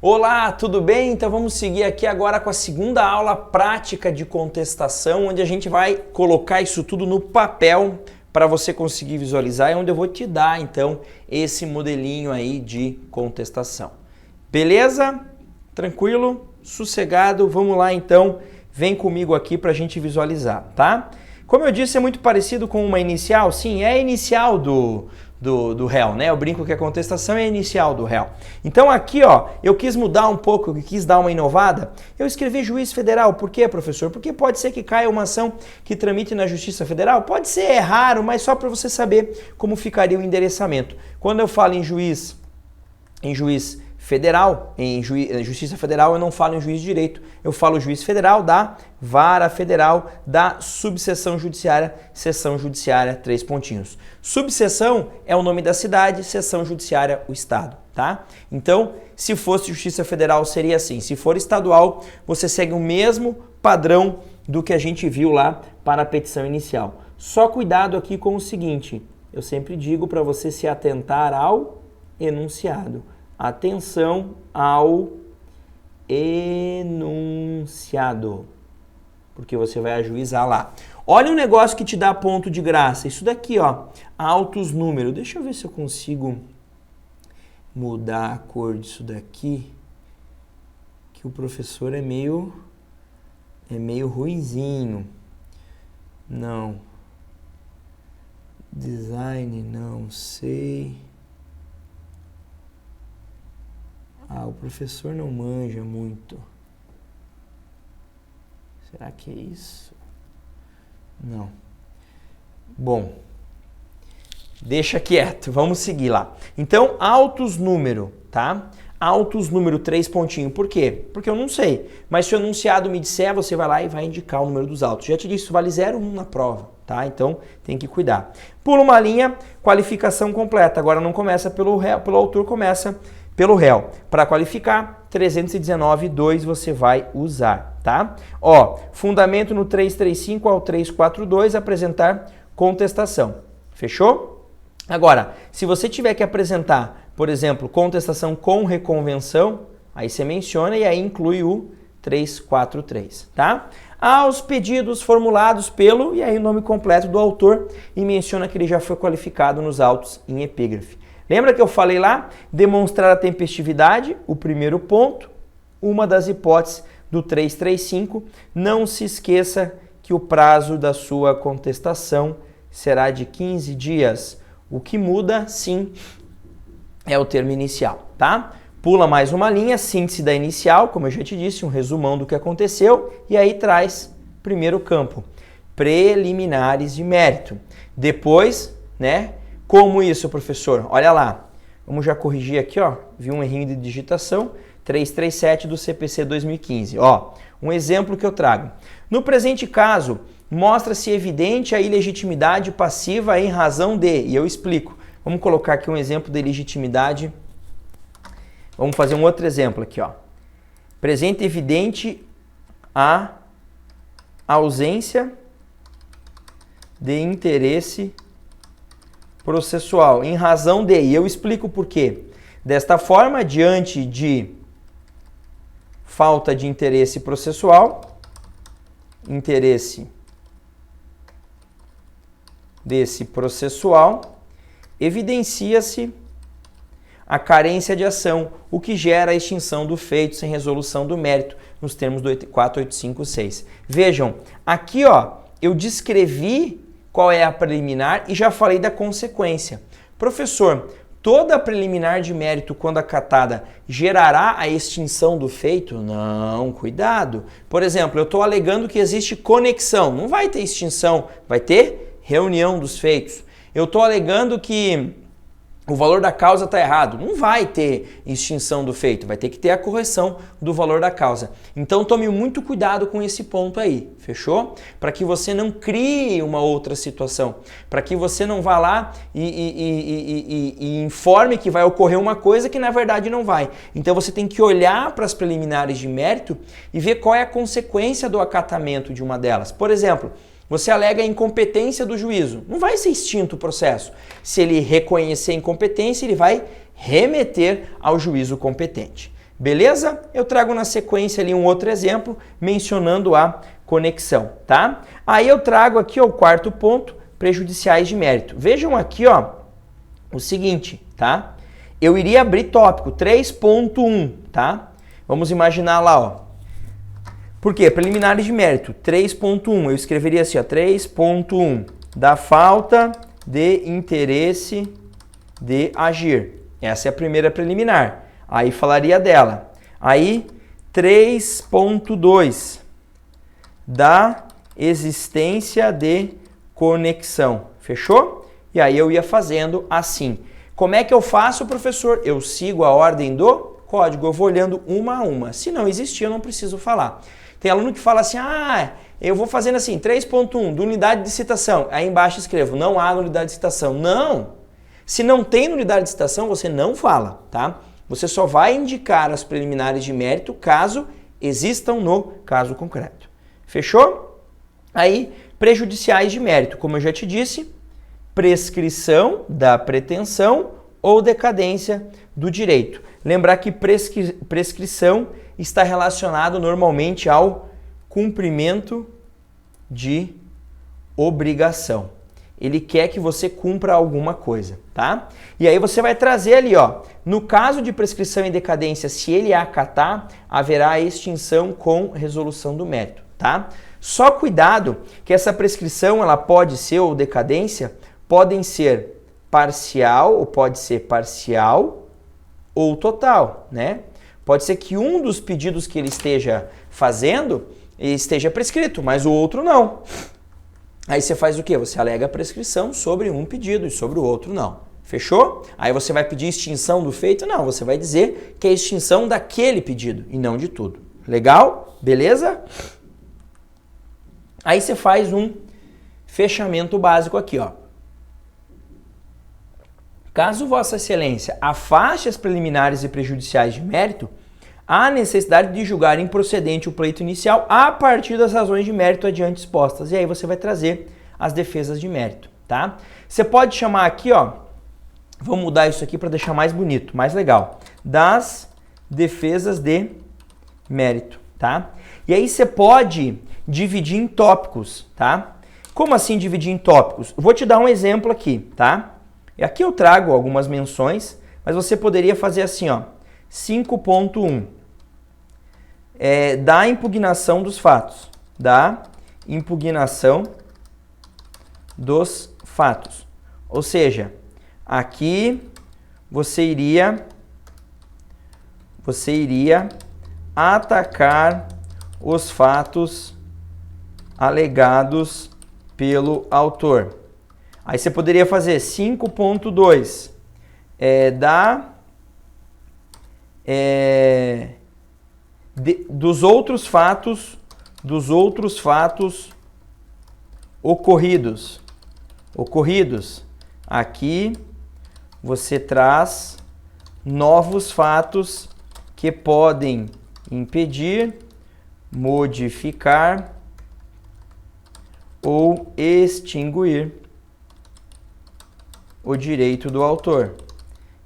Olá, tudo bem? Então vamos seguir aqui agora com a segunda aula prática de contestação, onde a gente vai colocar isso tudo no papel para você conseguir visualizar, e onde eu vou te dar então esse modelinho aí de contestação. Beleza? Tranquilo? Sossegado? Vamos lá então, vem comigo aqui para a gente visualizar, tá? Como eu disse, é muito parecido com uma inicial, sim, é a inicial do réu, né? Eu brinco que a contestação é a inicial do réu. Então aqui, ó, eu quis mudar um pouco, eu quis dar uma inovada, eu escrevi juiz federal. Por quê, professor? Porque pode ser que caia uma ação que tramite na Justiça Federal, pode ser, é raro, mas só para você saber como ficaria o endereçamento. Quando eu falo em juiz federal, em Justiça Federal, eu não falo em juiz de direito, eu falo juiz federal da Vara Federal da Subseção Judiciária, Seção Judiciária, 3 pontinhos. Subseção é o nome da cidade, seção judiciária, o estado, tá? Então, se fosse Justiça Federal, seria assim. Se for estadual, você segue o mesmo padrão do que a gente viu lá para a petição inicial. Só cuidado aqui com o seguinte, eu sempre digo para você se atentar ao enunciado. Atenção ao enunciado, porque você vai ajuizar lá. Olha um negócio que te dá ponto de graça. Isso daqui, ó, altos números. Deixa eu ver se eu consigo mudar a cor disso daqui, que o professor é meio ruinzinho. Não. Design, não sei. O professor não manja muito. Será que é isso? Não. Bom, deixa quieto, vamos seguir lá. Então, altos número, tá? Altos número, 3 pontinhos. Por quê? Porque eu não sei. Mas se o enunciado me disser, você vai lá e vai indicar o número dos autos. Já te disse, vale 0 ou 1 na prova, tá? Então, tem que cuidar. Pula uma linha, qualificação completa. Agora não começa pelo autor, começa pelo réu. Para qualificar, 319.2 você vai usar, tá? Ó, fundamento no 335 ao 342, apresentar contestação. Fechou? Agora, se você tiver que apresentar, por exemplo, contestação com reconvenção, aí você menciona e aí inclui o 343, tá? Aos pedidos formulados pelo, e aí o nome completo do autor, e menciona que ele já foi qualificado nos autos em epígrafe. Lembra que eu falei lá? Demonstrar a tempestividade, o primeiro ponto, uma das hipóteses do 335. Não se esqueça que o prazo da sua contestação será de 15 dias. O que muda, sim, é o termo inicial, tá? Pula mais uma linha, síntese da inicial, como eu já te disse, um resumão do que aconteceu, e aí traz primeiro campo, preliminares de mérito. Depois, né? Como isso, professor? Olha lá, vamos já corrigir aqui, ó, vi um errinho de digitação, 337 do CPC 2015. Ó, um exemplo que eu trago. No presente caso, mostra-se evidente a ilegitimidade passiva em razão de, e eu explico. Vamos colocar aqui um exemplo de ilegitimidade. Vamos fazer um outro exemplo aqui, ó. Presente evidente a ausência de interesse processual, em razão de, e eu explico por quê. Desta forma, diante de falta de interesse processual, interesse desse processual, evidencia-se a carência de ação, o que gera a extinção do feito sem resolução do mérito, nos termos do 4856. Vejam, aqui, ó, eu descrevi qual é a preliminar e já falei da consequência. Professor, toda a preliminar de mérito, quando acatada, gerará a extinção do feito? Não, cuidado. Por exemplo, eu estou alegando que existe conexão. Não vai ter extinção, vai ter reunião dos feitos. Eu estou alegando que o valor da causa está errado. Não vai ter extinção do feito, vai ter que ter a correção do valor da causa. Então tome muito cuidado com esse ponto aí, fechou? Para que você não crie uma outra situação, para que você não vá lá e informe que vai ocorrer uma coisa que na verdade não vai. Então você tem que olhar para as preliminares de mérito e ver qual é a consequência do acatamento de uma delas. Por exemplo, Você alega a incompetência do juízo. Não vai ser extinto o processo. Se ele reconhecer a incompetência, ele vai remeter ao juízo competente. Beleza? Eu trago na sequência ali um outro exemplo mencionando a conexão, tá? Aí eu trago aqui ó, o quarto ponto, prejudiciais de mérito. Vejam aqui ó, o seguinte, tá? Eu iria abrir tópico 3.1, tá? Vamos imaginar lá, ó. Por quê? Preliminares de mérito, 3.1. Eu escreveria assim, ó, 3.1. Da falta de interesse de agir. Essa é a primeira preliminar. Aí falaria dela. Aí, 3.2. Da existência de conexão. Fechou? E aí eu ia fazendo assim. Como é que eu faço, professor? Eu sigo a ordem do código. Eu vou olhando uma a uma. Se não existir, eu não preciso falar. Tem aluno que fala assim, eu vou fazendo assim, 3.1, de unidade de citação. Aí embaixo escrevo, não há unidade de citação. Não! Se não tem unidade de citação, você não fala, tá? Você só vai indicar as preliminares de mérito caso existam no caso concreto. Fechou? Aí, prejudiciais de mérito, como eu já te disse, prescrição da pretensão ou decadência do direito. Lembrar que prescrição está relacionado normalmente ao cumprimento de obrigação. Ele quer que você cumpra alguma coisa, tá? E aí você vai trazer ali, ó, no caso de prescrição e decadência, se ele acatar, haverá extinção com resolução do mérito, tá? Só cuidado que essa prescrição, ela pode ser, ou decadência, podem ser parcial, ou pode ser parcial ou total, né? Pode ser que um dos pedidos que ele esteja fazendo esteja prescrito, mas o outro não. Aí você faz o quê? Você alega a prescrição sobre um pedido e sobre o outro não. Fechou? Aí você vai pedir extinção do feito? Não, você vai dizer que é extinção daquele pedido e não de tudo. Legal? Beleza? Aí você faz um fechamento básico aqui, ó. Caso Vossa Excelência afaste as preliminares e prejudiciais de mérito, há necessidade de julgar improcedente o pleito inicial a partir das razões de mérito adiante expostas. E aí você vai trazer as defesas de mérito, tá? Você pode chamar aqui, ó, vou mudar isso aqui para deixar mais bonito, mais legal, das defesas de mérito, tá? E aí você pode dividir em tópicos, tá? Como assim dividir em tópicos? Vou te dar um exemplo aqui, tá? E aqui eu trago algumas menções, mas você poderia fazer assim, ó, 5.1, da impugnação dos fatos, da impugnação dos fatos. Ou seja, aqui você iria atacar os fatos alegados pelo autor. Aí você poderia fazer 5.2 dos outros fatos ocorridos. Aqui você traz novos fatos que podem impedir, modificar ou extinguir o direito do autor.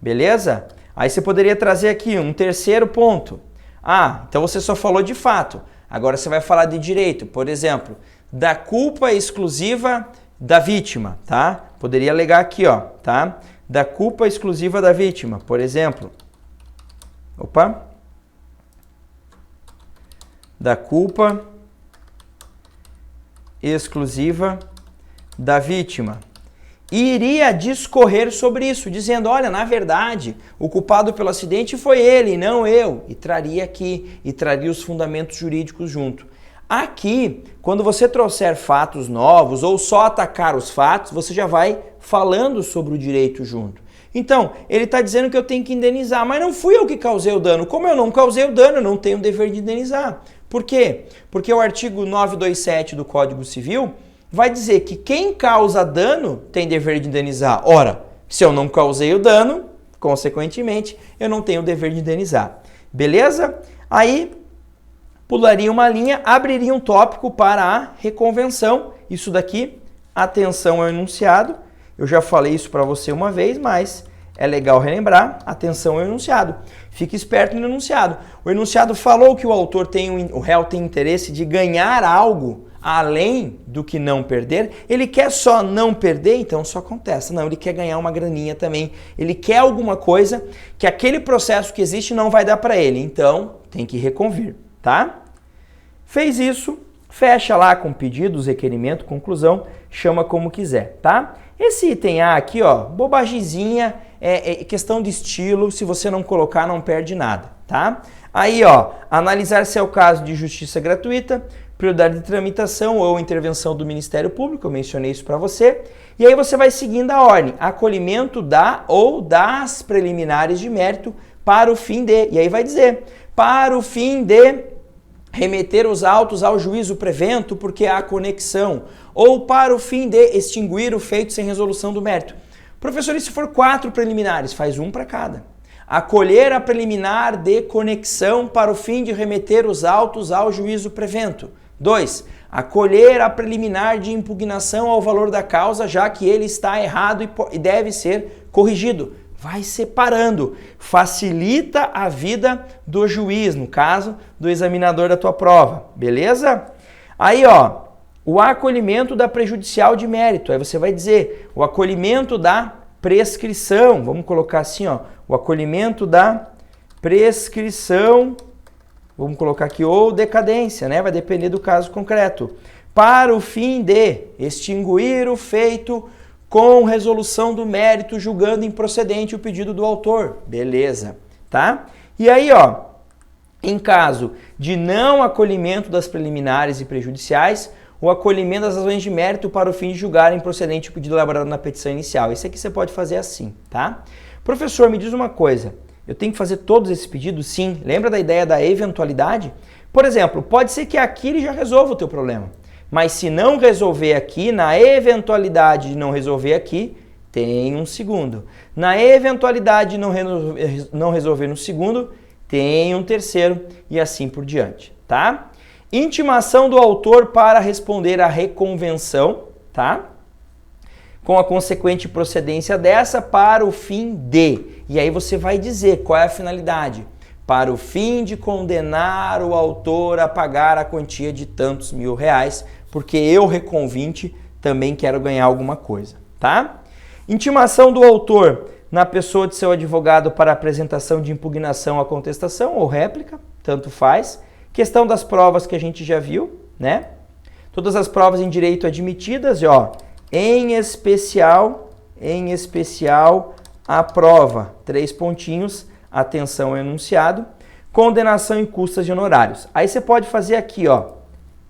Beleza? Aí você poderia trazer aqui um terceiro ponto. Então você só falou de fato. Agora você vai falar de direito. Por exemplo, da culpa exclusiva da vítima, tá? Poderia alegar aqui, ó, tá? Da culpa exclusiva da vítima, por exemplo. Da culpa exclusiva da vítima. E iria discorrer sobre isso, dizendo, olha, na verdade, o culpado pelo acidente foi ele, não eu. E traria aqui, e traria os fundamentos jurídicos junto. Aqui, quando você trouxer fatos novos ou só atacar os fatos, você já vai falando sobre o direito junto. Então, ele está dizendo que eu tenho que indenizar, mas não fui eu que causei o dano. Como eu não causei o dano, eu não tenho o dever de indenizar. Por quê? Porque o artigo 927 do Código Civil vai dizer que quem causa dano tem dever de indenizar. Ora, se eu não causei o dano, consequentemente, eu não tenho o dever de indenizar. Beleza? Aí, pularia uma linha, abriria um tópico para a reconvenção. Isso daqui, atenção ao enunciado. Eu já falei isso para você uma vez, mas é legal relembrar, atenção ao enunciado. Fique esperto no enunciado. O enunciado falou que o réu tem interesse de ganhar algo além do que não perder. Ele quer só não perder, então só contesta. Não, ele quer ganhar uma graninha também. Ele quer alguma coisa que aquele processo que existe não vai dar para ele. Então, tem que reconvir, tá? Fez isso, fecha lá com pedidos, requerimento, conclusão, chama como quiser, tá? Esse item A aqui, ó, bobagemzinha, é questão de estilo, se você não colocar não perde nada, tá? Aí, ó, analisar se é o caso de justiça gratuita, prioridade de tramitação ou intervenção do Ministério Público, eu mencionei isso para você, e aí você vai seguindo a ordem, acolhimento da ou das preliminares de mérito para o fim de, e aí vai dizer, para o fim de remeter os autos ao juízo prevento porque há conexão, ou para o fim de extinguir o feito sem resolução do mérito. Professor, e se for 4 preliminares? Faz um para cada. Acolher a preliminar de conexão para o fim de remeter os autos ao juízo prevento. 2. Acolher a preliminar de impugnação ao valor da causa, já que ele está errado e deve ser corrigido. Vai separando, facilita a vida do juiz, no caso, do examinador da tua prova, beleza? Aí, ó, o acolhimento da prejudicial de mérito, aí você vai dizer o acolhimento da prescrição, vamos colocar assim, ó, o acolhimento da prescrição, vamos colocar aqui, ou decadência, né? Vai depender do caso concreto. Para o fim de extinguir o feito com resolução do mérito, julgando improcedente o pedido do autor. Beleza, tá? E aí, ó, em caso de não acolhimento das preliminares e prejudiciais, o acolhimento das razões de mérito para o fim de julgar improcedente o pedido elaborado na petição inicial. Isso aqui você pode fazer assim, tá? Professor, me diz uma coisa, eu tenho que fazer todos esses pedidos? Sim. Lembra da ideia da eventualidade? Por exemplo, pode ser que aqui ele já resolva o teu problema. Mas se não resolver aqui, na eventualidade de não resolver aqui, tem um segundo. Na eventualidade de não resolver no segundo, tem um terceiro e assim por diante, tá? Intimação do autor para responder à reconvenção, tá? Com a consequente procedência dessa para o fim de. E aí você vai dizer qual é a finalidade. Para o fim de condenar o autor a pagar a quantia de tantos mil reais, porque eu, reconvinte, também quero ganhar alguma coisa, tá? Intimação do autor na pessoa de seu advogado para apresentação de impugnação à contestação ou réplica, tanto faz. Questão das provas que a gente já viu, né? Todas as provas em direito admitidas, e ó, em especial, a prova, 3 pontinhos, atenção ao enunciado, condenação em custas e honorários. Aí você pode fazer aqui, ó,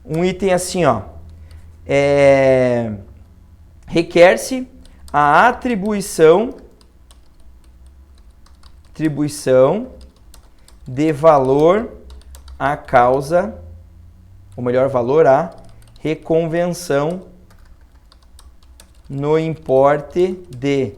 um item assim, ó, requer-se a atribuição de valor à causa, ou melhor, valor à reconvenção no importe de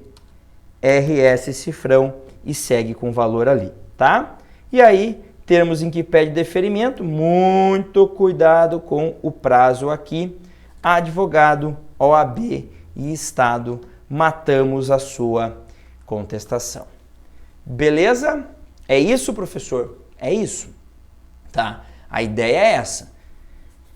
RS cifrão e segue com o valor ali, tá? E aí, termos em que pede deferimento, muito cuidado com o prazo aqui. Advogado, OAB e Estado, matamos a sua contestação. Beleza? É isso, professor? É isso. Tá? A ideia é essa.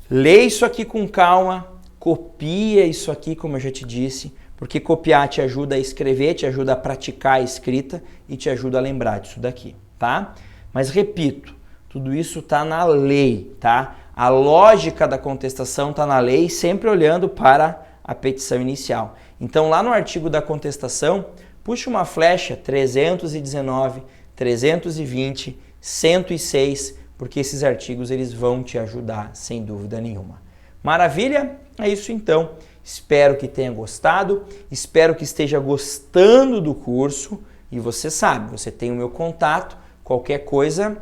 Lê isso aqui com calma, copia isso aqui, como eu já te disse, porque copiar te ajuda a escrever, te ajuda a praticar a escrita e te ajuda a lembrar disso daqui, tá? Mas repito, tudo isso está na lei, tá? A lógica da contestação está na lei, sempre olhando para a petição inicial. Então, lá no artigo da contestação, puxa uma flecha 319, 320, 106, porque esses artigos eles vão te ajudar, sem dúvida nenhuma. Maravilha? É isso então. Espero que tenha gostado, espero que esteja gostando do curso e você sabe, você tem o meu contato, qualquer coisa,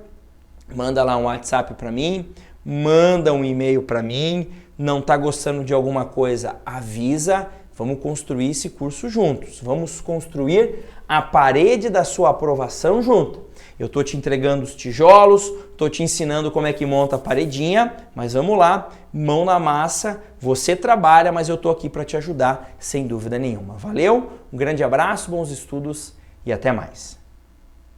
manda lá um WhatsApp para mim, manda um e-mail para mim, não está gostando de alguma coisa, avisa, vamos construir esse curso juntos, vamos construir a parede da sua aprovação junto. Eu estou te entregando os tijolos, estou te ensinando como é que monta a paredinha, mas vamos lá, mão na massa, você trabalha, mas eu estou aqui para te ajudar, sem dúvida nenhuma. Valeu, um grande abraço, bons estudos e até mais.